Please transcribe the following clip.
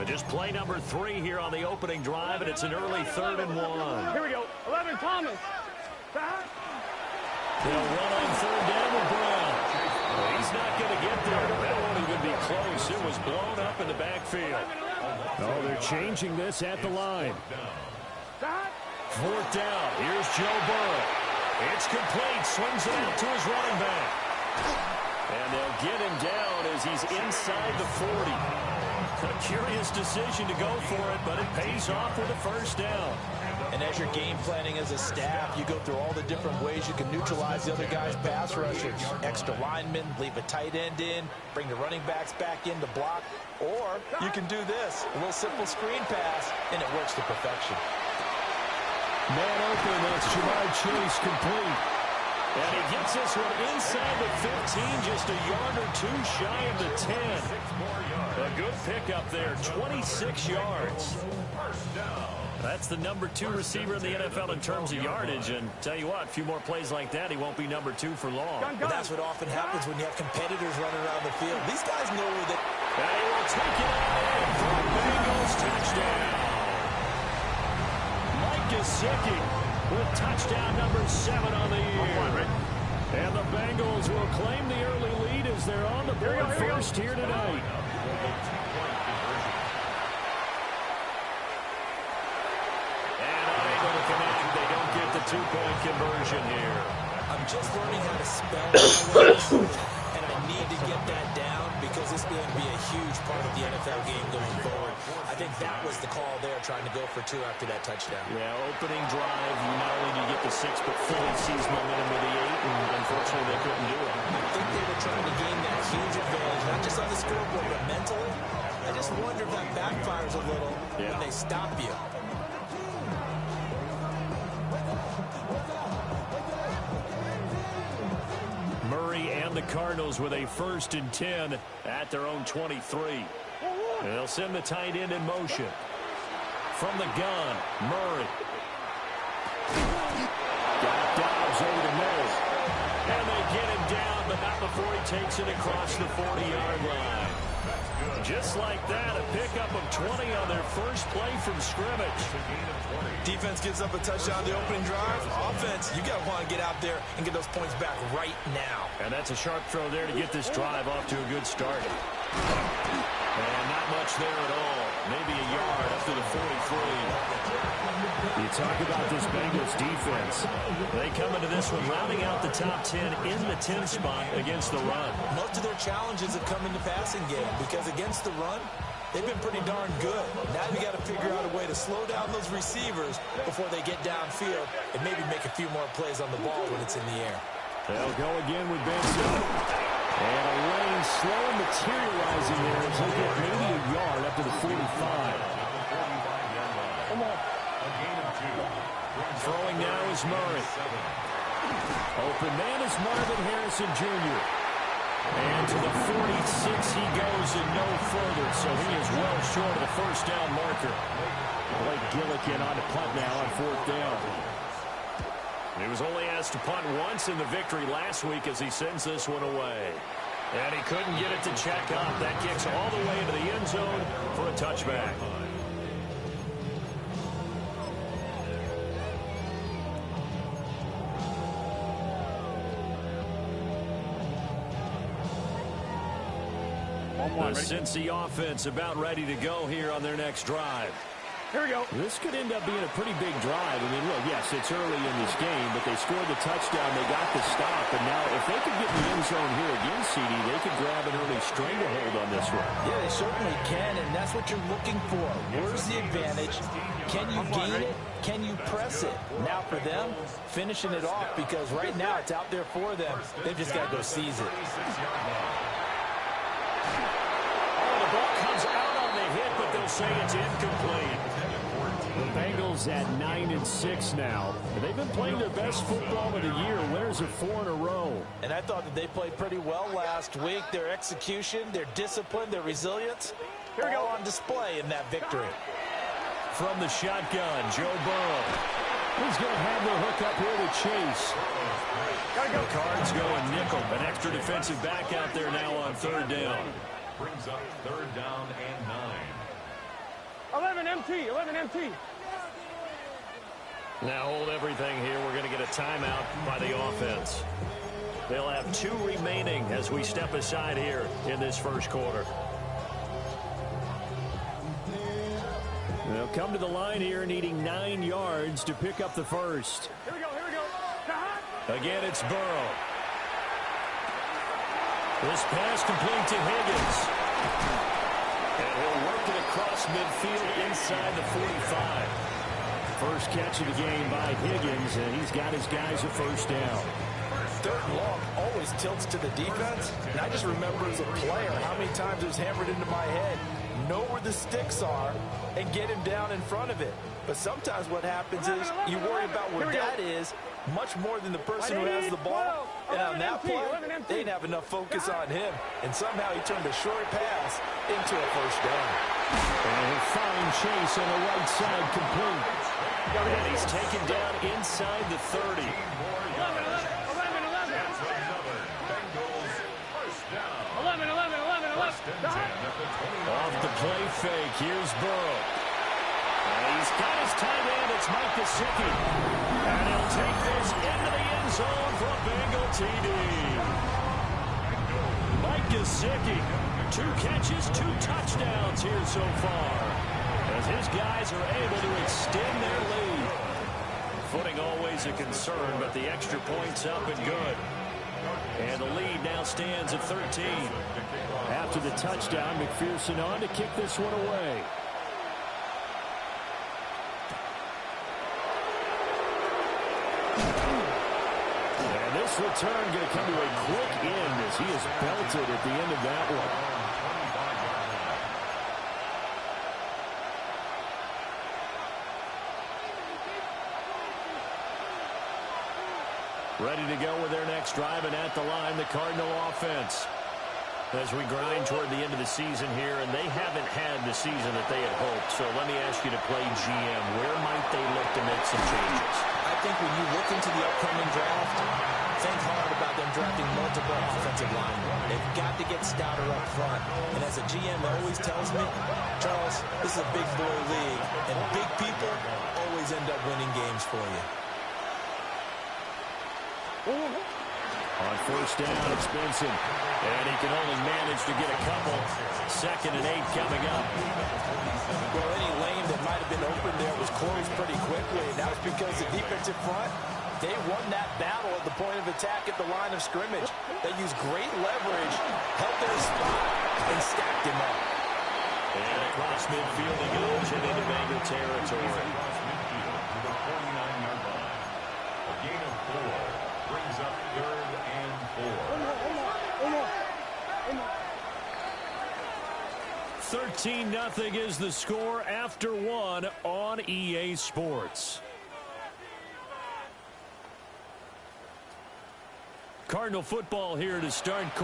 Just play number 3 here on the opening drive, and it's an early 3rd and 1. Here we go. 11, Thomas. They'll run on 3rd down with Brown. He's not going to get there. That won't even be close. It was blown up in the backfield. Oh, they're changing this at the line. 4th down. Here's Joe Burrow. It's complete. Swings it out to his running back. And they'll get him down as he's inside the 40. A curious decision to go for it, but it pays off with a 1st down. And as you're game planning as a staff, you go through all the different ways you can neutralize the other guy's pass rushers. Extra linemen, leave a tight end in, bring the running backs back in to block. Or you can do this, a little simple screen pass, and it works to perfection. Man open, that's Jamar Chase complete. And he gets this one inside the 15, just a yard or 2 shy of the 10. A good pickup there, 26 yards. That's the number 2 receiver in the NFL in terms of yardage. And tell you what, a few more plays like that, he won't be number 2 for long. But that's what often happens when you have competitors running around the field. These guys know that. And he will take it in for a Bengals touchdown. Mike Gesicki with touchdown number 7 on the year. And the Bengals will claim the early lead as they're on the board first here tonight. And unable to connect. They don't get the 2-point conversion here. I'm just learning how to spell my words, and I need to get that down because this is going to be a huge part of the NFL game going forward. I think that was the call there, trying to go for 2 after that touchdown. Yeah, opening drive, not only do you get the 6, but fully seize momentum with the 8, and unfortunately they couldn't do it. I think they were trying to gain that huge advantage, not just on the scoreboard, but mentally. I just wonder if that backfires a little when they stop you. Murray and the Cardinals with a 1st and 10 at their own 23. And they'll send the tight end in motion. From the gun, Murray. Got Dobbs over the middle. And they get him down, but not before he takes it across the 40-yard line. Just like that, a pickup of 20 on their first play from scrimmage. Defense gives up a touchdown the opening drive. Offense, you got to want to get out there and get those points back right now. And that's a sharp throw there to get this drive off to a good start. And not much there at all. Maybe a yard up to the 43. You talk about this Bengals defense. They come into this one rounding out the top 10 in the 10th spot against the run. Most of their challenges have come in the passing game because against the run, they've been pretty darn good. Now you got to figure out a way to slow down those receivers before they get downfield and maybe make a few more plays on the ball when it's in the air. They'll go again with Benson. And a lane slow materializing there as he'll get maybe a yard up to the 45. Come on. Throwing now is Murray. Open man is Marvin Harrison Jr. And to the 46 he goes and no further, so he is well short of the 1st down marker. Blake Gillikin on the punt now on 4th down. He was only asked to punt once in the victory last week as he sends this one away. And he couldn't get it to check up. That kicks all the way into the end zone for a touchback. The Cincy offense about ready to go here on their next drive. Here we go. This could end up being a pretty big drive. I mean, look, yes, it's early in this game, but they scored the touchdown. They got the stop. And now if they could get in the end zone here again, CD, they could grab an early stranglehold on this one. Yeah, they certainly can, and that's what you're looking for. Where's the advantage? Can you gain it? Can you press it? Now for them, finishing it off because right now it's out there for them. They've just got to go seize it. They'll say it's incomplete. The Bengals at 9-6 now. They've been playing their best football of the year. Winners of 4 in a row. And I thought that they played pretty well last week. Their execution, their discipline, their resilience, here we go on display in that victory. From the shotgun, Joe Burrow. He's going to have the hook up here to Chase. The Cards going nickel. An extra defensive back out there now on 3rd down. Brings up 3rd down and 9. 11 MT. 11 MT. Now hold everything here. We're going to get a timeout by the offense. They'll have 2 remaining as we step aside here in this first quarter. They'll come to the line here needing 9 yards to pick up the first. Here we go. Here we go. Again, it's Burrow. This pass complete to Higgins. And he'll work it across midfield inside the 45. First catch of the game by Higgins, and he's got his guys a first down. Third and long always tilts to the defense. And I just remember as a player how many times it was hammered into my head. Know where the sticks are and get him down in front of it. But sometimes what happens is you worry about where that is much more than the person who has the ball. And on that play, they didn't have enough focus on him. And somehow he turned a short pass into a first down. And a fine chase on the right side complete. And he's taken down inside the 30. 11. Off the play fake, here's Burrow. And he's got his tight end, it's Mike Gesicki. And he'll take this into the end zone for a Bengal TD. Mike Gesicki, 2 catches, 2 touchdowns here so far, as his guys are able to extend their lead. Footing always a concern, but the extra point's up and good. And the lead now stands at 13. After the touchdown, McPherson on to kick this one away. And this return going to come to a quick end as he is belted at the end of that one. Ready to go with their next drive, and at the line, the Cardinal offense. As we grind toward the end of the season here, and they haven't had the season that they had hoped. So let me ask you to play GM. Where might they look to make some changes? I think when you look into the upcoming draft, think hard about them drafting multiple offensive linemen. They've got to get stouter up front. And as a GM always tells me, Charles, this is a big boy league, and big people always end up winning games for you. On first down, it's Benson. And he can only manage to get a couple. 2nd and 8 coming up. Well, any lane that might have been open there was closed pretty quickly. And that was because the defensive front, they won that battle at the point of attack at the line of scrimmage. They used great leverage, held their spot, and stacked him up. And across midfield he goes and into Bengal territory. The 49-yard line. A gain of 4 brings up 3rd and 4. 13-0 is the score after 1 on EA Sports. Cardinal football here to start.